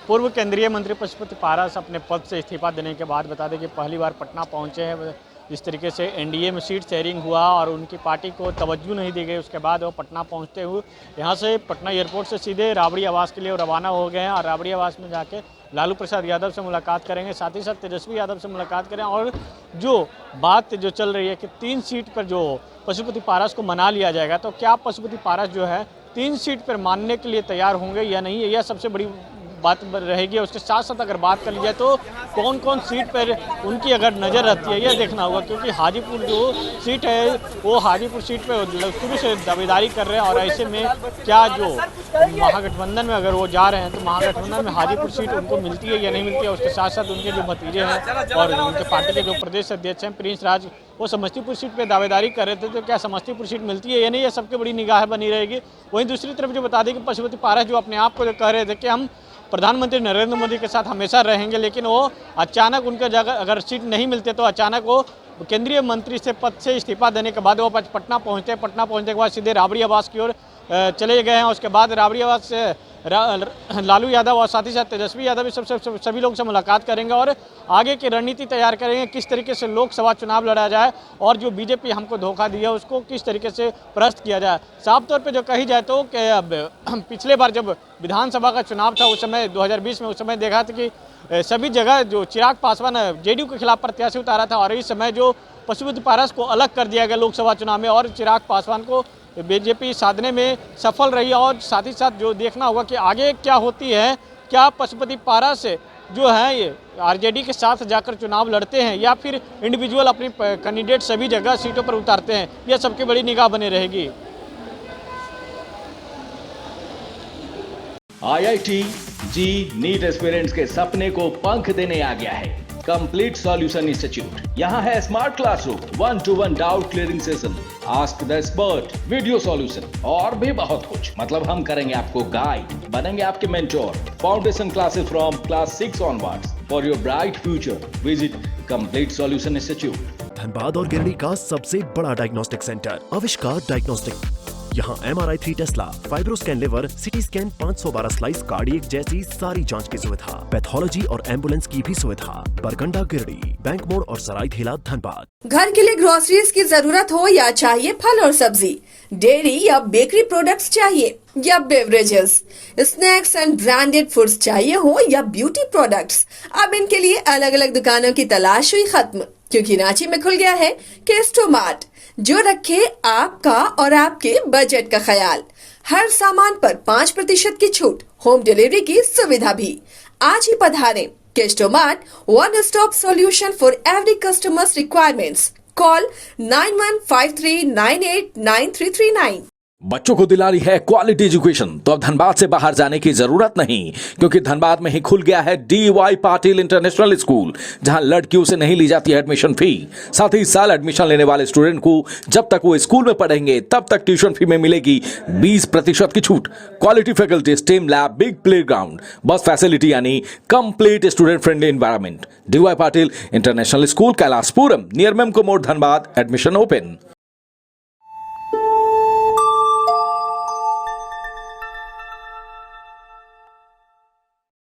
पूर्व केंद्रीय मंत्री पशुपति पारस अपने पद से इस्तीफा देने के बाद बता दें कि पहली बार पटना पहुंचे हैं। जिस तरीके से एनडीए में सीट शेयरिंग हुआ और उनकी पार्टी को तवज्जो नहीं दी गई, उसके बाद वो पटना पहुंचते हुए यहाँ से पटना एयरपोर्ट से सीधे राबड़ी आवास के लिए रवाना हो गए हैं और राबड़ी आवास में जाके लालू प्रसाद यादव से मुलाकात करेंगे, साथ ही साथ तेजस्वी यादव से मुलाकात करें। और जो बात जो चल रही है कि 3 सीट पर जो पशुपति पारस को मना लिया जाएगा, तो क्या पशुपति पारस जो है 3 सीट पर मानने के लिए तैयार होंगे या नहीं, यह सबसे बड़ी बात रहेगी। उसके साथ साथ अगर बात कर ली जाए तो कौन कौन सीट पर उनकी अगर नज़र रहती है यह देखना होगा, क्योंकि हाजीपुर जो सीट है वो हाजीपुर सीट पर शुरू से दावेदारी कर रहे हैं। और ऐसे में क्या जो महागठबंधन में अगर वो जा रहे हैं तो महागठबंधन में हाजीपुर सीट उनको मिलती है या नहीं मिलती है। उसके साथ साथ उनके जो भतीजे हैं और उनके पार्टी के जो प्रदेश अध्यक्ष हैं प्रिंस राज, वो समस्तीपुर सीट पे दावेदारी कर रहे थे, तो क्या समस्तीपुर सीट मिलती है या नहीं, ये सबकी बड़ी निगाह बनी रहेगी। वहीं दूसरी तरफ जो बता दें कि पशुपति पारस जो अपने आप को जो कह रहे थे कि हम प्रधानमंत्री नरेंद्र मोदी के साथ हमेशा रहेंगे, लेकिन वो अचानक उनका जगह अगर सीट नहीं मिलते तो अचानक वो केंद्रीय मंत्री से पद से इस्तीफा देने के बाद वो पटना पहुंचते हैं। पटना पहुंचने के बाद सीधे राबड़ी आवास की ओर चले गए हैं। उसके बाद राबड़ी आवास से लालू यादव और साथ ही साथ तेजस्वी यादव भी सभी लोग से मुलाकात करेंगे और आगे की रणनीति तैयार करेंगे, किस तरीके से लोकसभा चुनाव लड़ा जाए और जो बीजेपी हमको धोखा दिया उसको किस तरीके से परास्त किया जाए। साफ तौर पे जो कही जाए तो कि अब पिछले बार जब विधानसभा का चुनाव था उस समय 2020 में, उस समय देखा था कि सभी जगह जो चिराग पासवान जेडीयू के खिलाफ प्रत्याशी उतारा था और इस समय जो पशुपति पारस को अलग कर दिया गया लोकसभा चुनाव में और चिराग पासवान को बीजेपी साधने में सफल रही। और साथ ही साथ जो देखना होगा कि आगे क्या होती है, क्या पशुपति पारस जो है ये आरजेडी के साथ जाकर चुनाव लड़ते हैं या फिर इंडिविजुअल अपनी कैंडिडेट सभी जगह सीटों पर उतारते हैं, यह सबकी बड़ी निगाह बनी रहेगी। IIT जी नीट एस्पिरेंट्स के सपने को पंख देने आ गया है कंप्लीट सॉल्यूशन इंस्टीट्यूट। यहाँ है smart classroom, 1-to-1 doubt clearing session, ask the expert, video solution और भी बहुत कुछ। मतलब हम करेंगे आपको गाइड, बनेंगे आपके mentor. Foundation classes from class 6 onwards for your bright future. Visit complete solution institute. Dhanbad और गिरडी का सबसे बड़ा डायग्नोस्टिक सेंटर आविष्कार डायग्नोस्टिक। यहाँ MRI 3 Tesla, fibroscan liver, CT scan 512 slice cardiac जैसी सारी जांच की सुविधा, पैथोलॉजी और एम्बुलेंस की भी सुविधा। बरकंडा गिरडी, बैंक मोड़ और सराय ठेला धनबाद। घर के लिए ग्रोसरीज की जरूरत हो या चाहिए फल और सब्जी, डेयरी या बेकरी प्रोडक्ट्स चाहिए या beverages, snacks and branded foods चाहिए हो या ब्यूटी प्रोडक्ट्स, अब इनके लिए अलग अलग दुकानों की तलाश हुई खत्म, क्योंकि रांची में खुल गया है केस्टोमार्ट, जो रखे आपका और आपके बजट का ख्याल। हर सामान पर 5% की छूट, होम डिलीवरी की सुविधा भी। आज ही पधारें Kestomart, one stop solution for every customers requirements. Call 9153989339। बच्चों को दिला रही है क्वालिटी एजुकेशन, तो अब धनबाद से बाहर जाने की जरूरत नहीं, क्योंकि धनबाद में ही खुल गया है DY पाटिल इंटरनेशनल स्कूल, जहां लड़कियों से नहीं ली जाती है एडमिशन फी। साथ ही साल एडमिशन लेने वाले स्टूडेंट को जब तक वो स्कूल में पढ़ेंगे तब तक ट्यूशन फी में मिलेगी 20% की छूट। Quality faculty, STEM lab, big playground, bus facility यानी complete student friendly environment. DY Patil international school, Kailashpuram, near Memco मोड़, धनबाद। Admission open.